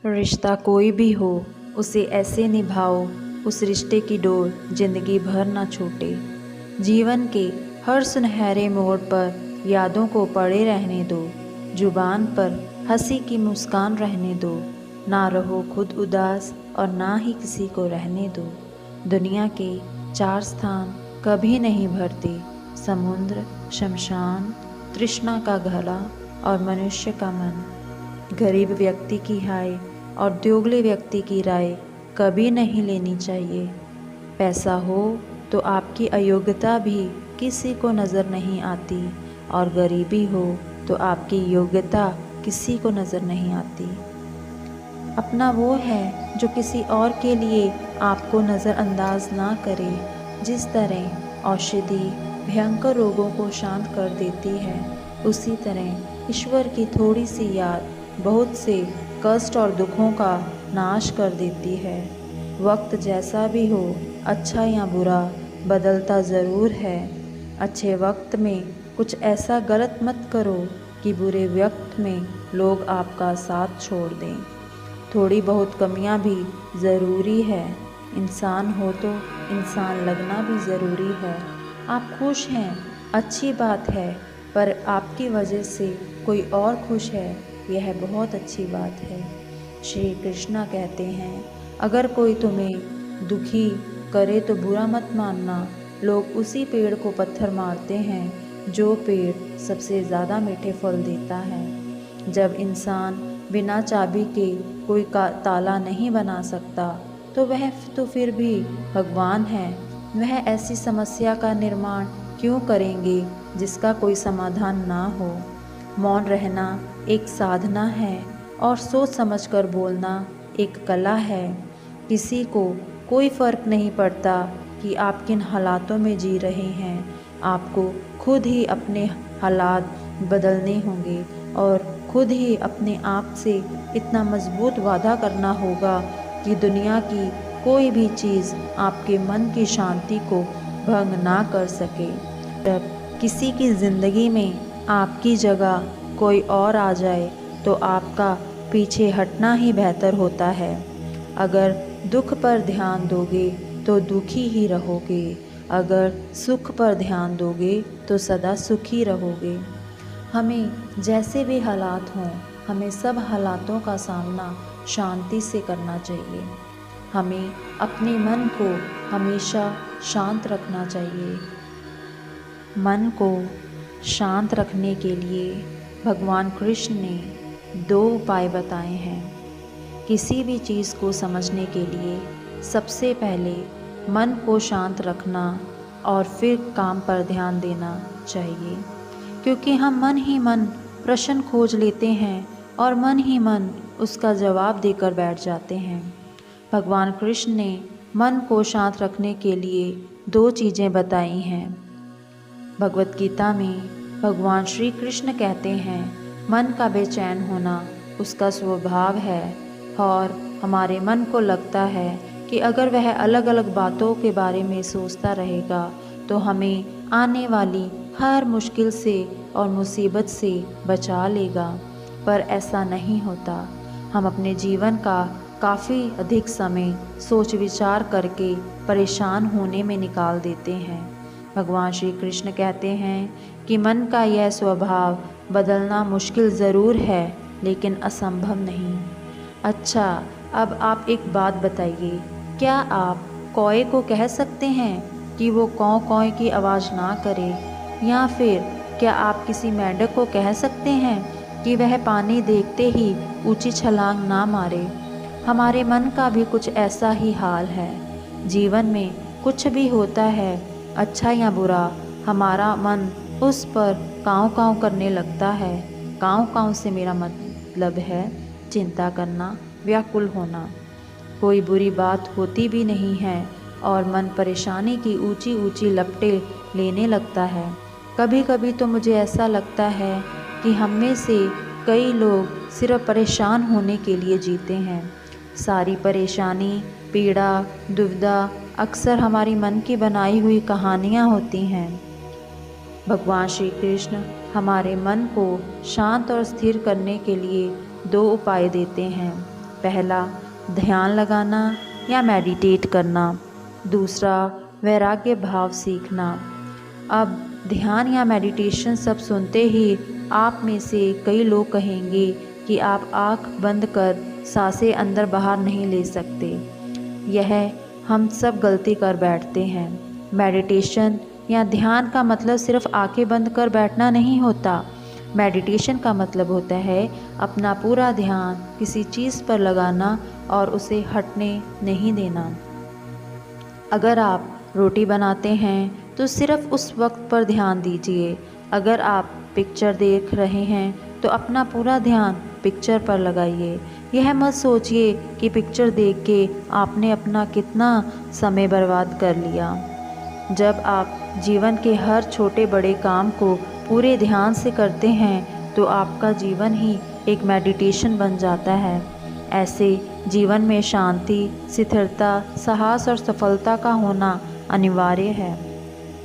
रिश्ता कोई भी हो उसे ऐसे निभाओ, उस रिश्ते की डोर जिंदगी भर ना छूटे। जीवन के हर सुनहरे मोड़ पर यादों को पड़े रहने दो, जुबान पर हंसी की मुस्कान रहने दो। ना रहो खुद उदास और ना ही किसी को रहने दो। दुनिया के 4 स्थान कभी नहीं भरते, समुद्र, शमशान, तृष्णा का घड़ा और मनुष्य का मन। गरीब व्यक्ति की हाय और दोगले व्यक्ति की राय कभी नहीं लेनी चाहिए। पैसा हो तो आपकी अयोग्यता भी किसी को नज़र नहीं आती, और गरीबी हो तो आपकी योग्यता किसी को नज़र नहीं आती। अपना वो है जो किसी और के लिए आपको नज़रअंदाज ना करे। जिस तरह औषधि भयंकर रोगों को शांत कर देती है, उसी तरह ईश्वर की थोड़ी सी याद बहुत से कष्ट और दुखों का नाश कर देती है। वक्त जैसा भी हो, अच्छा या बुरा, बदलता ज़रूर है। अच्छे वक्त में कुछ ऐसा गलत मत करो कि बुरे वक्त में लोग आपका साथ छोड़ दें। थोड़ी बहुत कमियां भी ज़रूरी है। इंसान हो तो इंसान लगना भी ज़रूरी है। आप खुश हैं, अच्छी बात है, पर आपकी वजह से कोई और खुश है, यह बहुत अच्छी बात है। श्री कृष्णा कहते हैं, अगर कोई तुम्हें दुखी करे तो बुरा मत मानना। लोग उसी पेड़ को पत्थर मारते हैं जो पेड़ सबसे ज़्यादा मीठे फल देता है। जब इंसान बिना चाबी के कोई का ताला नहीं बना सकता, तो वह तो फिर भी भगवान है। वह ऐसी समस्या का निर्माण क्यों करेंगे जिसका कोई समाधान ना हो। मौन रहना एक साधना है और सोच समझकर बोलना एक कला है। किसी को कोई फ़र्क नहीं पड़ता कि आप किन हालातों में जी रहे हैं। आपको खुद ही अपने हालात बदलने होंगे और खुद ही अपने आप से इतना मजबूत वादा करना होगा कि दुनिया की कोई भी चीज़ आपके मन की शांति को भंग ना कर सके। जब किसी की ज़िंदगी में आपकी जगह कोई और आ जाए तो आपका पीछे हटना ही बेहतर होता है। अगर दुख पर ध्यान दोगे तो दुखी ही रहोगे, अगर सुख पर ध्यान दोगे तो सदा सुखी रहोगे। हमें जैसे भी हालात हों, हमें सब हालातों का सामना शांति से करना चाहिए। हमें अपने मन को हमेशा शांत रखना चाहिए। मन को शांत रखने के लिए भगवान कृष्ण ने 2 उपाय बताए हैं। किसी भी चीज़ को समझने के लिए सबसे पहले मन को शांत रखना और फिर काम पर ध्यान देना चाहिए, क्योंकि हम मन ही मन प्रश्न खोज लेते हैं और मन ही मन उसका जवाब देकर बैठ जाते हैं। भगवान कृष्ण ने मन को शांत रखने के लिए 2 चीज़ें बताई हैं। भगवत गीता में भगवान श्री कृष्ण कहते हैं, मन का बेचैन होना उसका स्वभाव है, और हमारे मन को लगता है कि अगर वह अलग अलग बातों के बारे में सोचता रहेगा तो हमें आने वाली हर मुश्किल से और मुसीबत से बचा लेगा। पर ऐसा नहीं होता। हम अपने जीवन का काफ़ी अधिक समय सोच विचार करके परेशान होने में निकाल देते हैं। भगवान श्री कृष्ण कहते हैं कि मन का यह स्वभाव बदलना मुश्किल ज़रूर है, लेकिन असंभव नहीं। अच्छा, अब आप एक बात बताइए, क्या आप कौए को कह सकते हैं कि वो कौं कौं की आवाज़ ना करे? या फिर क्या आप किसी मेंढक को कह सकते हैं कि वह पानी देखते ही ऊंची छलांग ना मारे? हमारे मन का भी कुछ ऐसा ही हाल है। जीवन में कुछ भी होता है, अच्छा या बुरा, हमारा मन उस पर काँव काँव करने लगता है। काँव काँव से मेरा मतलब है चिंता करना, व्याकुल होना। कोई बुरी बात होती भी नहीं है और मन परेशानी की ऊंची ऊंची लपटें लेने लगता है। कभी कभी तो मुझे ऐसा लगता है कि हम में से कई लोग सिर्फ परेशान होने के लिए जीते हैं। सारी परेशानी, पीड़ा, दुविधा अक्सर हमारी मन की बनाई हुई कहानियाँ होती हैं। भगवान श्री कृष्ण हमारे मन को शांत और स्थिर करने के लिए 2 उपाय देते हैं। पहला, ध्यान लगाना या मेडिटेट करना। दूसरा, वैराग्य भाव सीखना। अब ध्यान या मेडिटेशन सब सुनते ही आप में से कई लोग कहेंगे कि आप आँख बंद कर सांसें अंदर बाहर नहीं ले सकते। यह हम सब गलती कर बैठते हैं। मेडिटेशन या ध्यान का मतलब सिर्फ आंखें बंद कर बैठना नहीं होता। मेडिटेशन का मतलब होता है अपना पूरा ध्यान किसी चीज़ पर लगाना और उसे हटने नहीं देना। अगर आप रोटी बनाते हैं तो सिर्फ उस वक्त पर ध्यान दीजिए। अगर आप पिक्चर देख रहे हैं तो अपना पूरा ध्यान पिक्चर पर लगाइए। यह मत सोचिए कि पिक्चर देख के आपने अपना कितना समय बर्बाद कर लिया। जब आप जीवन के हर छोटे बड़े काम को पूरे ध्यान से करते हैं तो आपका जीवन ही एक मेडिटेशन बन जाता है। ऐसे जीवन में शांति, स्थिरता, साहस और सफलता का होना अनिवार्य है।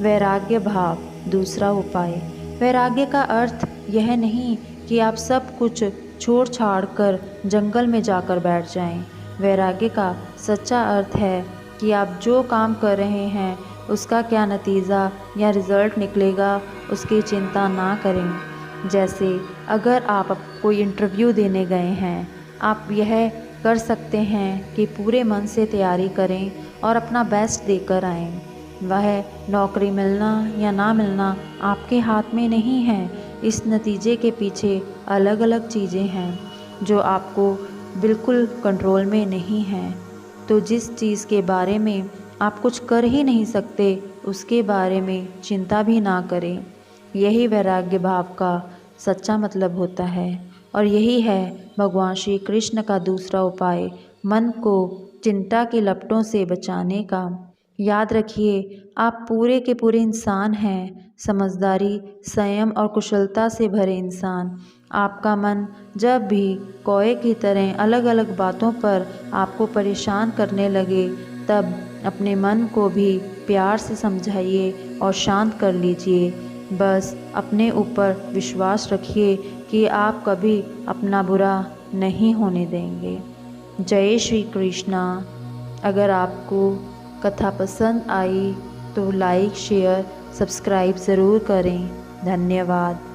वैराग्य भाव, दूसरा उपाय। वैराग्य का अर्थ यह नहीं कि आप सब कुछ छोड़ छाड़ कर जंगल में जाकर बैठ जाएं। वैराग्य का सच्चा अर्थ है कि आप जो काम कर रहे हैं उसका क्या नतीजा या रिज़ल्ट निकलेगा उसकी चिंता ना करें। जैसे अगर आप कोई इंटरव्यू देने गए हैं, आप यह कर सकते हैं कि पूरे मन से तैयारी करें और अपना बेस्ट देकर आएँ। वह नौकरी मिलना या ना मिलना आपके हाथ में नहीं है। इस नतीजे के पीछे अलग अलग चीज़ें हैं जो आपको बिल्कुल कंट्रोल में नहीं हैं। तो जिस चीज़ के बारे में आप कुछ कर ही नहीं सकते उसके बारे में चिंता भी ना करें। यही वैराग्य भाव का सच्चा मतलब होता है और यही है भगवान श्री कृष्ण का दूसरा उपाय, मन को चिंता की लपटों से बचाने का। याद रखिए, आप पूरे के पूरे इंसान हैं, समझदारी, संयम और कुशलता से भरे इंसान। आपका मन जब भी कौए की तरह अलग अलग बातों पर आपको परेशान करने लगे तब अपने मन को भी प्यार से समझाइए और शांत कर लीजिए। बस अपने ऊपर विश्वास रखिए कि आप कभी अपना बुरा नहीं होने देंगे। जय श्री कृष्णा। अगर आपको कथा पसंद आई तो लाइक, शेयर, सब्सक्राइब ज़रूर करें। धन्यवाद।